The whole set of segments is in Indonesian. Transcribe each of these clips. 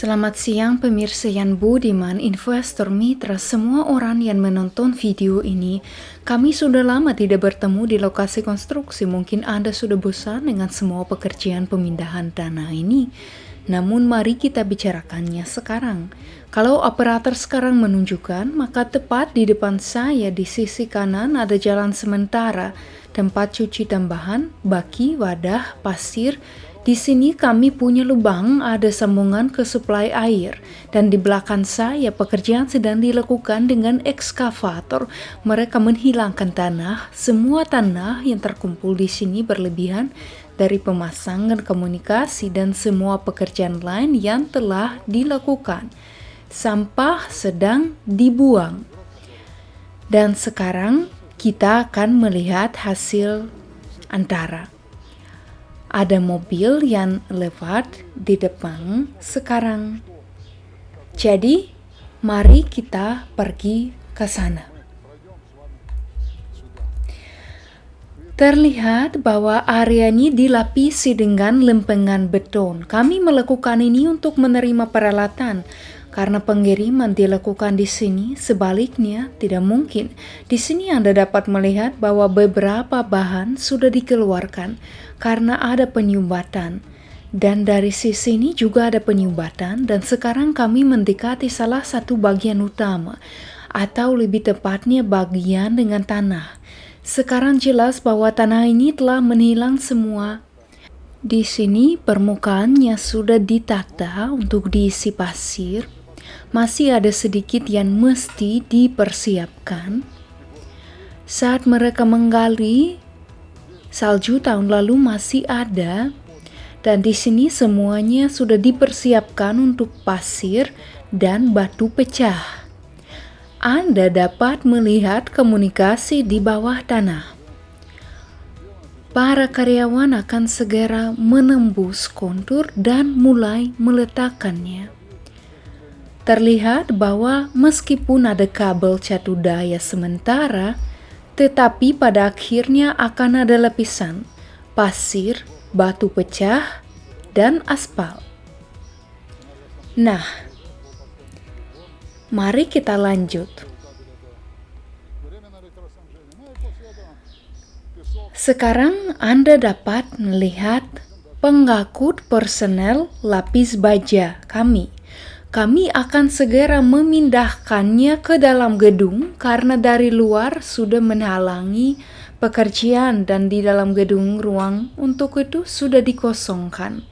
Selamat siang pemirsa yang budiman, investor mitra, semua orang yang menonton video ini. Kami sudah lama tidak bertemu di lokasi konstruksi. Mungkin Anda sudah bosan dengan semua pekerjaan pemindahan tanah ini. Namun mari kita bicarakannya sekarang. Kalau operator sekarang menunjukkan, maka tepat di depan saya di sisi kanan ada jalan sementara, tempat cuci tambahan, baki, wadah, pasir. Di sini kami punya lubang, ada sambungan ke suplai air, dan di belakang saya pekerjaan sedang dilakukan dengan ekskavator. Mereka menghilangkan tanah, semua tanah yang terkumpul di sini berlebihan dari pemasangan komunikasi dan semua pekerjaan lain yang telah dilakukan. Sampah sedang dibuang. Dan sekarang kita akan melihat hasil antara. Ada mobil yang lewat di depan sekarang. Jadi, mari kita pergi ke sana. Terlihat bahwa area ini dilapisi dengan lempengan beton. Kami melakukan ini untuk menerima peralatan. Karena pengiriman dilakukan di sini, sebaliknya tidak mungkin. Di sini Anda dapat melihat bahwa beberapa bahan sudah dikeluarkan karena ada penyumbatan. Dan dari sisi ini juga ada penyumbatan, dan sekarang kami mendekati salah satu bagian utama, atau lebih tepatnya bagian dengan tanah. Sekarang jelas bahwa tanah ini telah menghilang semua. Di sini permukaannya sudah ditata untuk diisi pasir. Masih ada sedikit yang mesti dipersiapkan. Saat mereka menggali, salju tahun lalu masih ada, dan di sini semuanya sudah dipersiapkan untuk pasir dan batu pecah. Anda dapat melihat komunikasi di bawah tanah. Para karyawan akan segera menembus kontur dan mulai meletakkannya. Terlihat bahwa meskipun ada kabel catu daya sementara, tetapi pada akhirnya akan ada lapisan pasir, batu pecah, dan aspal. Nah, mari kita lanjut. Sekarang Anda dapat melihat pengangkut personel lapis baja kami. Kami akan segera memindahkannya ke dalam gedung karena dari luar sudah menghalangi pekerjaan dan di dalam gedung ruang untuk itu sudah dikosongkan.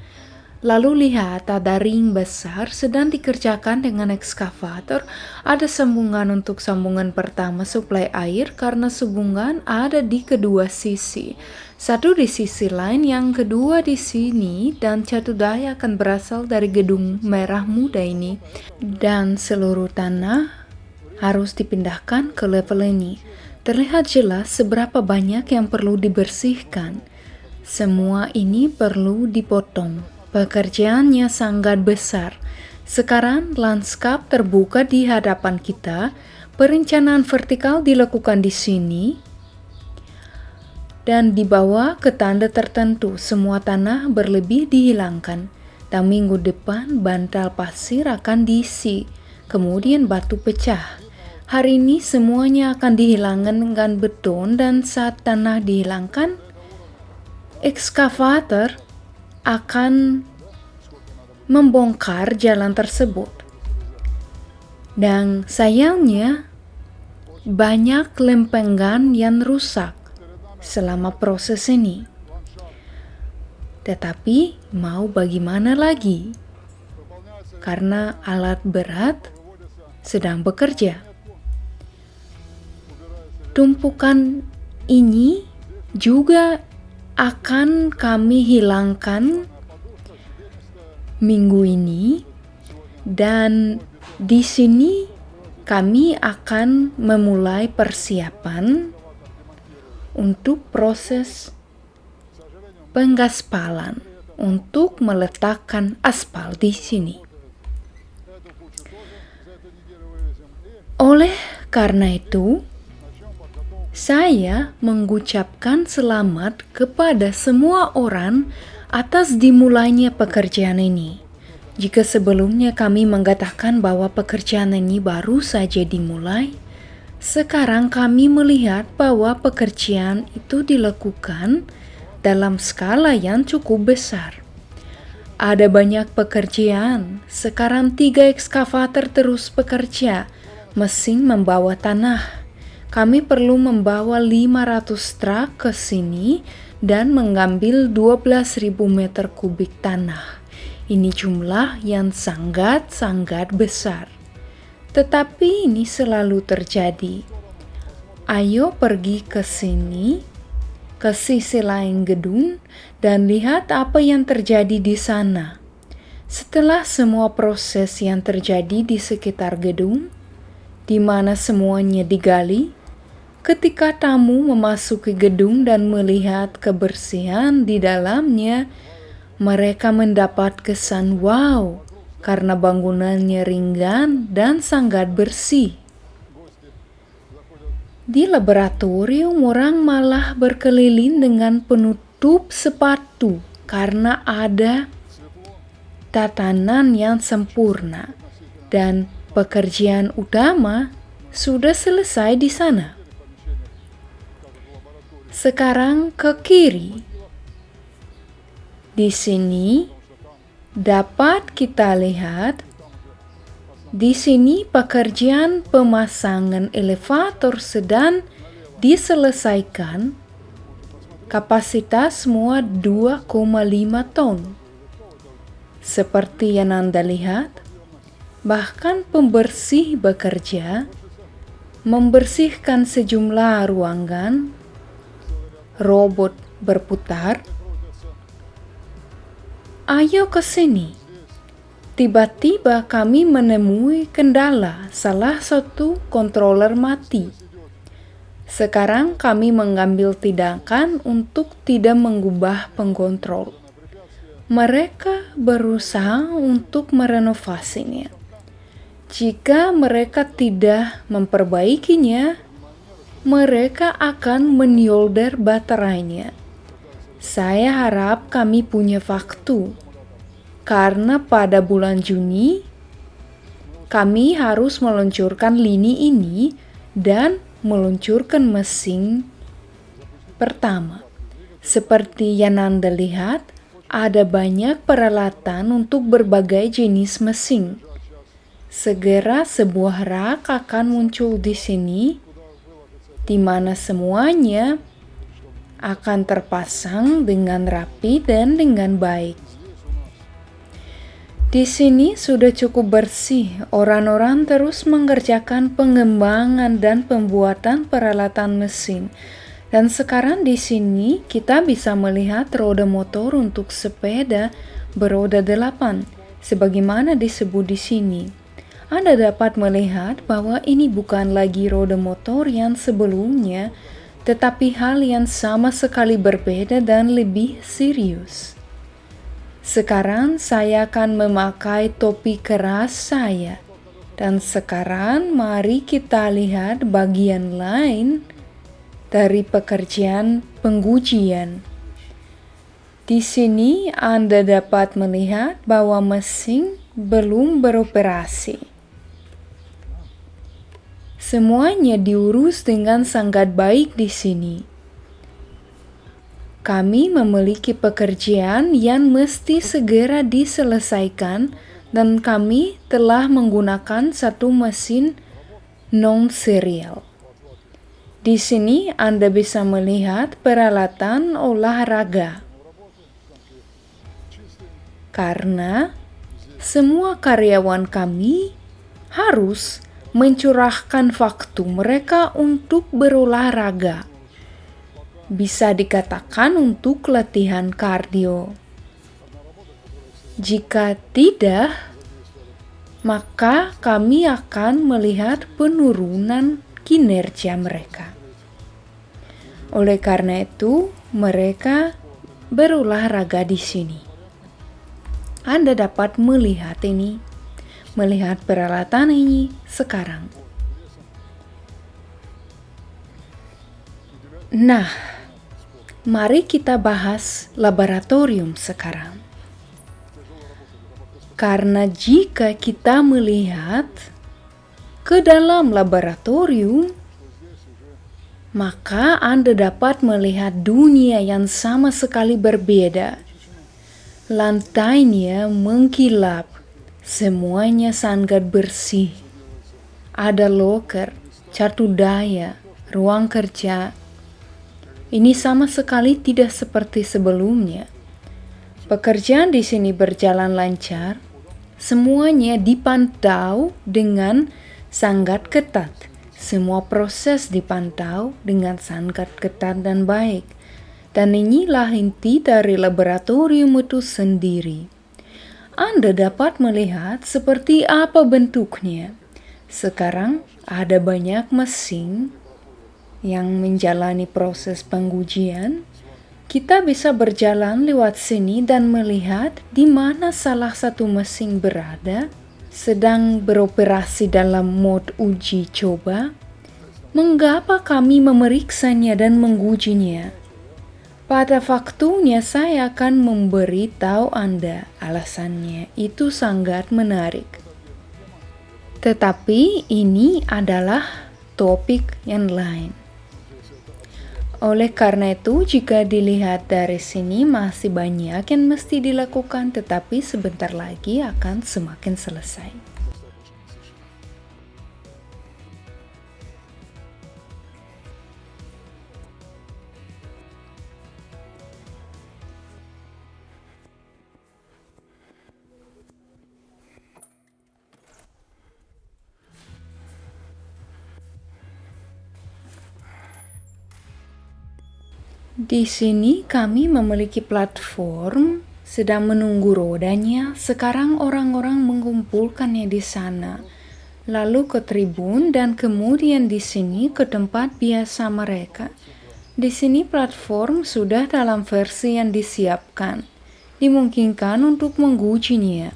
Lalu lihat ada ring besar sedang dikerjakan dengan ekskavator. Ada sambungan untuk sambungan pertama suplai air karena sambungan ada di kedua sisi. Satu di sisi lain, yang kedua di sini, dan catu daya akan berasal dari gedung merah muda ini. Dan seluruh tanah harus dipindahkan ke level ini. Terlihat jelas seberapa banyak yang perlu dibersihkan. Semua ini perlu dipotong. Pekerjaannya sangat besar. Sekarang lanskap terbuka di hadapan kita. Perencanaan vertikal dilakukan di sini. Dan dibawa ke tanda tertentu, semua tanah berlebih dihilangkan. Dan minggu depan bantal pasir akan diisi, kemudian batu pecah. Hari ini semuanya akan dihilangkan dengan beton, dan saat tanah dihilangkan, ekskavator akan membongkar jalan tersebut. Dan sayangnya banyak lempengan yang rusak selama proses ini. Tetapi mau bagaimana lagi? Karena alat berat sedang bekerja. Tumpukan ini juga akan kami hilangkan minggu ini, dan di sini kami akan memulai persiapan untuk proses penggaspalan untuk meletakkan aspal di sini. Oleh karena itu, saya mengucapkan selamat kepada semua orang atas dimulainya pekerjaan ini. Jika sebelumnya kami mengatakan bahwa pekerjaan ini baru saja dimulai, sekarang kami melihat bahwa pekerjaan itu dilakukan dalam skala yang cukup besar. Ada banyak pekerjaan. Sekarang 3 ekskavator terus bekerja. Mesin membawa tanah. Kami perlu membawa 500 truk ke sini dan mengambil 12.000 meter kubik tanah. Ini jumlah yang sangat-sangat besar. Tetapi ini selalu terjadi. Ayo pergi ke sini, ke sisi lain gedung, dan lihat apa yang terjadi di sana. Setelah semua proses yang terjadi di sekitar gedung, di mana semuanya digali, ketika tamu memasuki gedung dan melihat kebersihan di dalamnya, mereka mendapat kesan wow, karena bangunannya ringan dan sangat bersih. Di laboratorium orang malah berkeliling dengan penutup sepatu karena ada tatanan yang sempurna dan pekerjaan utama sudah selesai di sana. Sekarang ke kiri. Di sini dapat kita lihat, di sini pekerjaan pemasangan elevator sedang diselesaikan. Kapasitas semua 2,5 ton. Seperti yang Anda lihat, bahkan pembersih bekerja, membersihkan sejumlah ruangan, robot berputar. Ayo ke sini. Tiba-tiba kami menemui kendala, salah satu controller mati. Sekarang kami mengambil tindakan untuk tidak mengubah pengkontrol. Mereka berusaha untuk merenovasinya. Jika mereka tidak memperbaikinya, mereka akan menyolder baterainya. Saya harap kami punya waktu, karena pada bulan Juni kami harus meluncurkan lini ini dan meluncurkan mesin pertama. Seperti yang Anda lihat, ada banyak peralatan untuk berbagai jenis mesin. Segera sebuah rak akan muncul di sini, di mana semuanya akan terpasang dengan rapi dan dengan baik. Di sini sudah cukup bersih. Orang-orang terus mengerjakan pengembangan dan pembuatan peralatan mesin. Dan sekarang di sini kita bisa melihat roda motor untuk sepeda beroda 8, sebagaimana disebut di sini. Anda dapat melihat bahwa ini bukan lagi roda motor yang sebelumnya, tetapi hal yang sama sekali berbeda dan lebih serius. Sekarang saya akan memakai topi keras saya. Dan sekarang mari kita lihat bagian lain dari pekerjaan pengujian. Di sini Anda dapat melihat bahwa mesin belum beroperasi. Semuanya diurus dengan sangat baik di sini. Kami memiliki pekerjaan yang mesti segera diselesaikan dan kami telah menggunakan satu mesin non-serial. Di sini Anda bisa melihat peralatan olahraga. Karena semua karyawan kami harus mencurahkan waktu mereka untuk berolahraga. Bisa dikatakan untuk latihan kardio. Jika tidak, maka kami akan melihat penurunan kinerja mereka. Oleh karena itu, mereka berolahraga di sini. Anda dapat melihat ini. Melihat peralatan ini sekarang. Nah, mari kita bahas laboratorium sekarang. Karena jika kita melihat ke dalam laboratorium, maka Anda dapat melihat dunia yang sama sekali berbeda. Lantainya mengkilap, semuanya sangat bersih. Ada loker, kartu daya, ruang kerja. Ini sama sekali tidak seperti sebelumnya. Pekerjaan di sini berjalan lancar. Semuanya dipantau dengan sangat ketat. Semua proses dipantau dengan sangat ketat dan baik. Dan inilah inti dari laboratorium itu sendiri. Anda dapat melihat seperti apa bentuknya. Sekarang ada banyak mesin yang menjalani proses pengujian. Kita bisa berjalan lewat sini dan melihat di mana salah satu mesin berada, sedang beroperasi dalam mode uji coba. Mengapa kami memeriksanya dan mengujinya? Pada waktunya saya akan memberitahu Anda alasannya. Itu sangat menarik. Tetapi ini adalah topik yang lain. Oleh karena itu, jika dilihat dari sini masih banyak yang mesti dilakukan, tetapi sebentar lagi akan semakin selesai. Di sini kami memiliki platform, sedang menunggu rodanya. Sekarang orang-orang mengumpulkannya di sana, lalu ke tribun dan kemudian di sini ke tempat biasa mereka. Di sini platform sudah dalam versi yang disiapkan, dimungkinkan untuk mengujinya.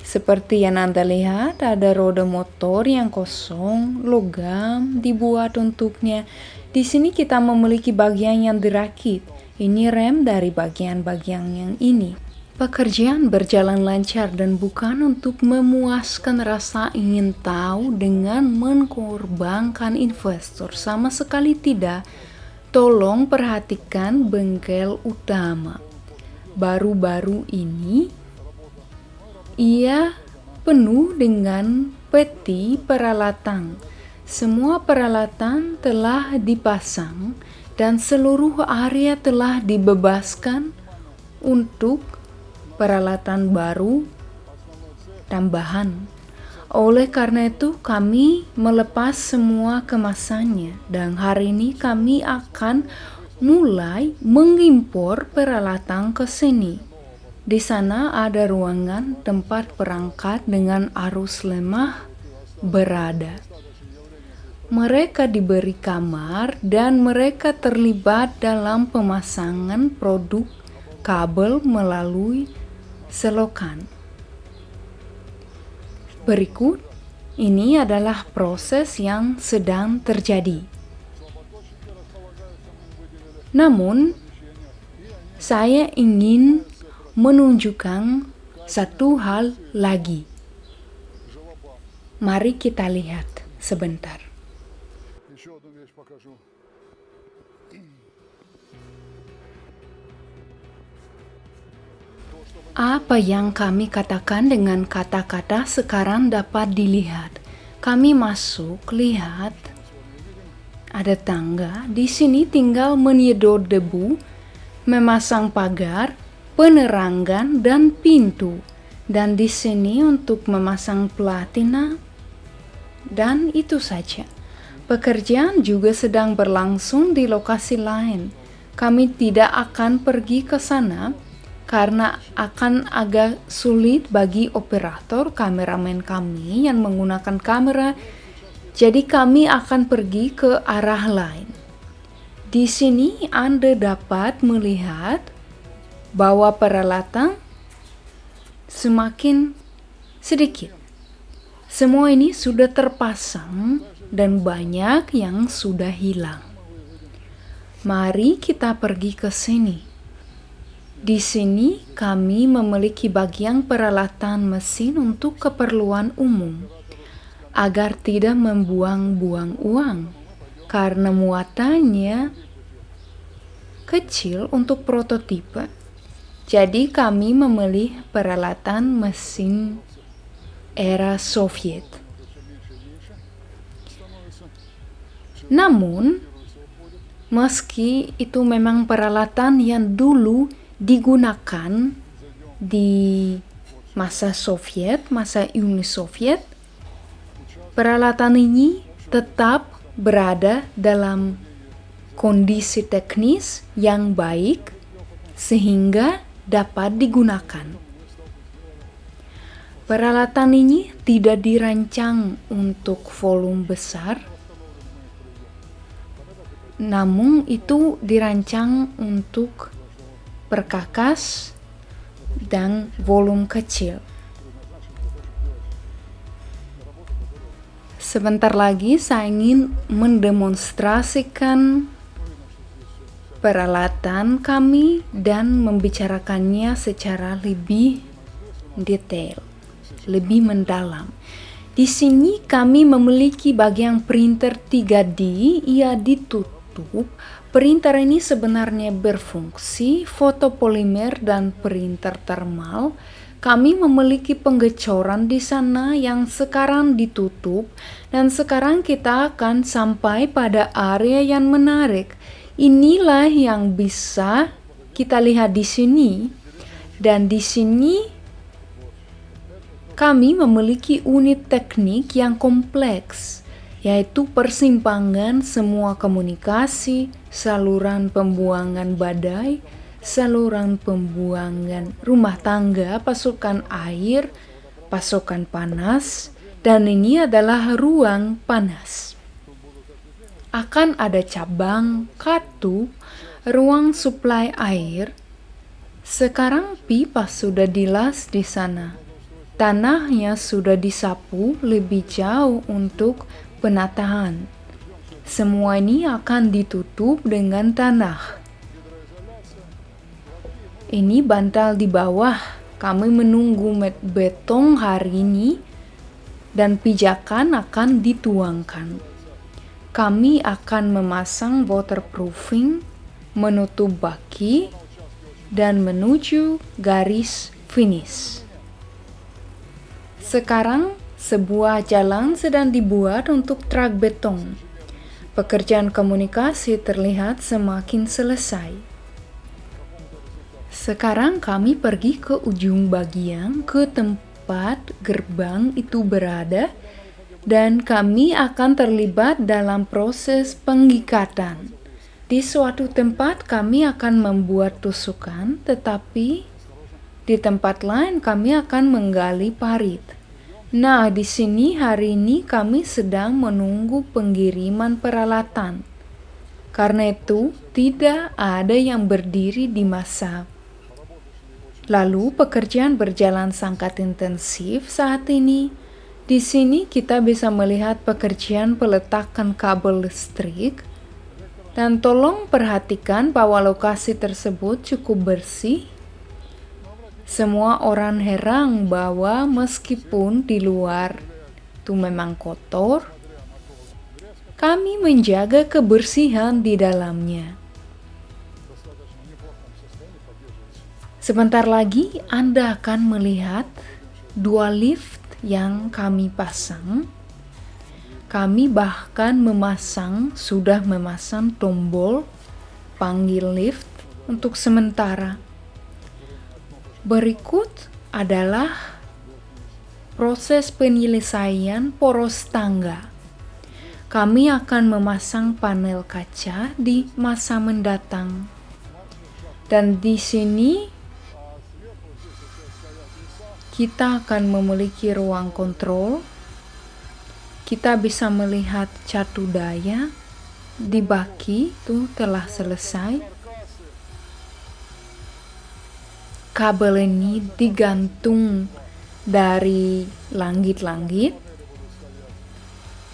Seperti yang Anda lihat, ada roda motor yang kosong, logam dibuat untuknya. Di sini kita memiliki bagian yang dirakit. Ini rem dari bagian-bagian yang ini. Pekerjaan berjalan lancar dan bukan untuk memuaskan rasa ingin tahu dengan mengorbankan investor. Sama sekali tidak. Tolong perhatikan bengkel utama. Baru-baru ini, ia penuh dengan peti peralatan. Semua peralatan telah dipasang dan seluruh area telah dibebaskan untuk peralatan baru tambahan. Oleh karena itu kami melepas semua kemasannya dan hari ini kami akan mulai mengimpor peralatan ke sini. Di sana ada ruangan tempat perangkat dengan arus lemah berada. Mereka diberi kamar dan mereka terlibat dalam pemasangan produk kabel melalui selokan. Berikut, ini adalah proses yang sedang terjadi. Namun, saya ingin menunjukkan satu hal lagi. Mari kita lihat sebentar. Apa yang kami katakan dengan kata-kata sekarang dapat dilihat. Kami masuk, lihat, ada tangga. Di sini tinggal menyedot debu, memasang pagar, penerangan, dan pintu. Dan di sini untuk memasang platina, dan itu saja. Pekerjaan juga sedang berlangsung di lokasi lain. Kami tidak akan pergi ke sana karena akan agak sulit bagi operator kameramen kami yang menggunakan kamera. Jadi kami akan pergi ke arah lain. Di sini Anda dapat melihat bahwa peralatan semakin sedikit. Semua ini sudah terpasang dan banyak yang sudah hilang. Mari kita pergi ke sini. Di sini kami memiliki bagian peralatan mesin untuk keperluan umum, agar tidak membuang-buang uang, karena muatannya kecil untuk prototipe. Jadi kami memilih peralatan mesin era Soviet. Namun, meski itu memang peralatan yang dulu digunakan di masa Soviet, masa Uni Soviet, peralatan ini tetap berada dalam kondisi teknis yang baik sehingga dapat digunakan. Peralatan ini tidak dirancang untuk volume besar, namun itu dirancang untuk perkakas dan volume kecil. Sebentar lagi saya ingin mendemonstrasikan peralatan kami dan membicarakannya secara lebih detail, lebih mendalam. Di sini kami memiliki bagian printer 3D, ia ditutup. Printer ini sebenarnya berfungsi fotopolimer dan printer thermal. Kami memiliki pengecoran di sana yang sekarang ditutup, dan sekarang kita akan sampai pada area yang menarik. Inilah yang bisa kita lihat di sini, dan di sini kami memiliki unit teknik yang kompleks, yaitu persimpangan semua komunikasi, saluran pembuangan badai, saluran pembuangan rumah tangga, pasokan air, pasokan panas, dan ini adalah ruang panas. Akan ada cabang, katup, ruang suplai air. Sekarang pipa sudah dilas di sana. Tanahnya sudah disapu lebih jauh untuk penataan. Semua ini akan ditutup dengan tanah. Ini bantal di bawah. Kami menunggu beton hari ini dan pijakan akan dituangkan. Kami akan memasang waterproofing, menutup baki, dan menuju garis finish. Sekarang sebuah jalan sedang dibuat untuk truk beton. Pekerjaan komunikasi terlihat semakin selesai. Sekarang kami pergi ke ujung bagian, ke tempat gerbang itu berada, dan kami akan terlibat dalam proses pengikatan. Di suatu tempat kami akan membuat tusukan, tetapi di tempat lain kami akan menggali parit. Nah, di sini hari ini kami sedang menunggu pengiriman peralatan. Karena itu, tidak ada yang berdiri di masa. Lalu, pekerjaan berjalan sangat intensif saat ini. Di sini kita bisa melihat pekerjaan peletakan kabel listrik. Dan tolong perhatikan bahwa lokasi tersebut cukup bersih. Semua orang heran bahwa meskipun di luar itu memang kotor, kami menjaga kebersihan di dalamnya. Sebentar lagi Anda akan melihat 2 lift yang kami pasang. Kami bahkan sudah memasang tombol panggil lift untuk sementara. Berikut adalah proses penyelesaian poros tangga. Kami akan memasang panel kaca di masa mendatang. Dan di sini kita akan memiliki ruang kontrol. Kita bisa melihat catu daya di baki itu telah selesai. Kabel ini digantung dari langit-langit.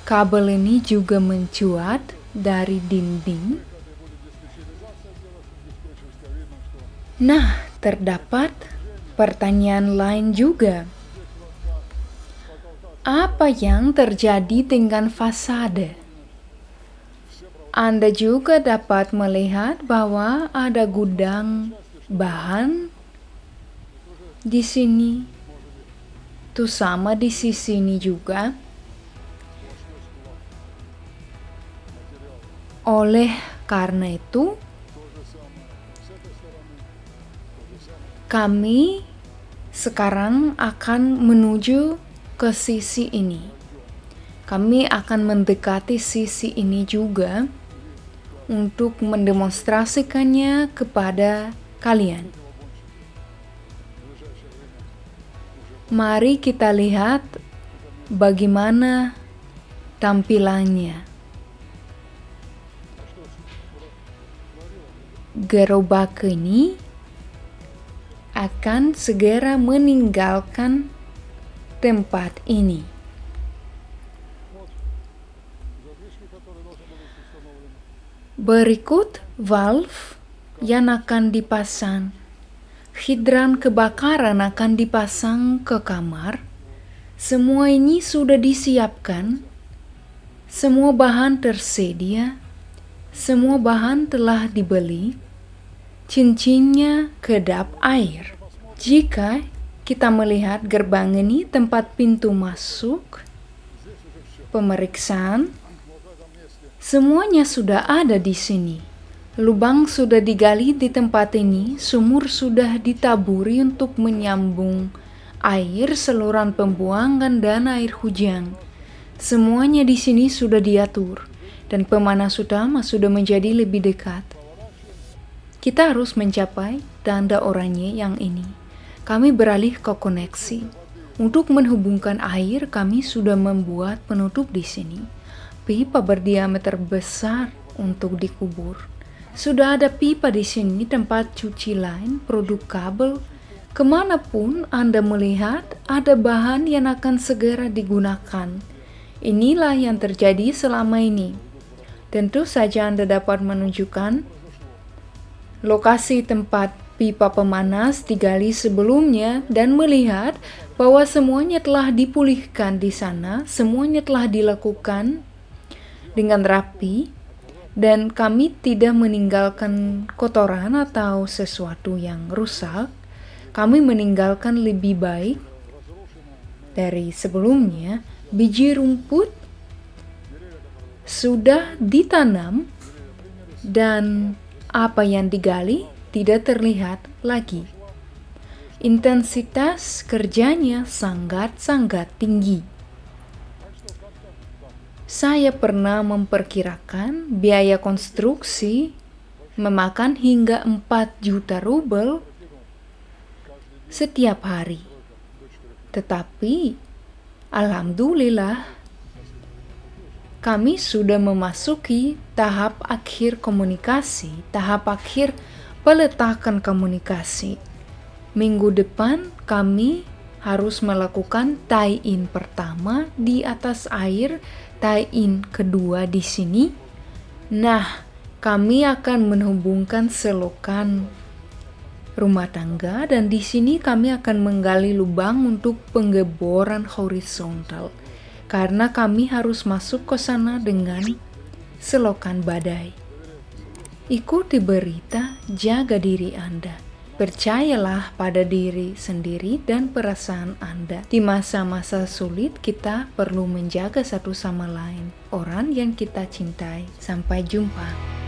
Kabel ini juga mencuat dari dinding. Nah, terdapat pertanyaan lain juga. Apa yang terjadi dengan fasade? Anda juga dapat melihat bahwa ada gudang bahan di sini. Itu sama di sisi ini juga. Oleh karena itu, kami sekarang akan menuju ke sisi ini. Kami akan mendekati sisi ini juga untuk mendemonstrasikannya kepada kalian. Mari kita lihat bagaimana tampilannya. Gerobak ini akan segera meninggalkan tempat ini. Berikut valve yang akan dipasang. Hidran kebakaran akan dipasang ke kamar. Semua ini sudah disiapkan. Semua bahan tersedia. Semua bahan telah dibeli. Cincinnya kedap air. Jika kita melihat gerbang ini, tempat pintu masuk, pemeriksaan, semuanya sudah ada di sini. Lubang sudah digali di tempat ini, sumur sudah ditaburi untuk menyambung air, saluran pembuangan, dan air hujan. Semuanya di sini sudah diatur, dan pemanas utama sudah menjadi lebih dekat. Kita harus mencapai tanda oranye yang ini. Kami beralih ke koneksi. Untuk menghubungkan air, kami sudah membuat penutup di sini. Pipa berdiameter besar untuk dikubur. Sudah ada pipa di sini, tempat cuci lain, produk kabel. Kemanapun Anda melihat, ada bahan yang akan segera digunakan. Inilah yang terjadi selama ini. Tentu saja Anda dapat menunjukkan lokasi tempat pipa pemanas digali sebelumnya dan melihat bahwa semuanya telah dipulihkan di sana, semuanya telah dilakukan dengan rapi. Dan kami tidak meninggalkan kotoran atau sesuatu yang rusak. Kami meninggalkan lebih baik dari sebelumnya. Biji rumput sudah ditanam dan apa yang digali tidak terlihat lagi. Intensitas kerjanya sangat-sangat tinggi. Saya pernah memperkirakan biaya konstruksi memakan hingga 4 juta rubel setiap hari. Tetapi, alhamdulillah, kami sudah memasuki tahap akhir komunikasi, tahap akhir peletakan komunikasi. Minggu depan kami harus melakukan tie-in pertama di atas air, tie-in kedua di sini. Nah, kami akan menghubungkan selokan rumah tangga dan di sini kami akan menggali lubang untuk penggeboran horizontal karena kami harus masuk ke sana dengan selokan badai. Ikuti berita, jaga diri Anda. Percayalah pada diri sendiri dan perasaan Anda. Di masa-masa sulit, kita perlu menjaga satu sama lain, orang yang kita cintai. Sampai jumpa.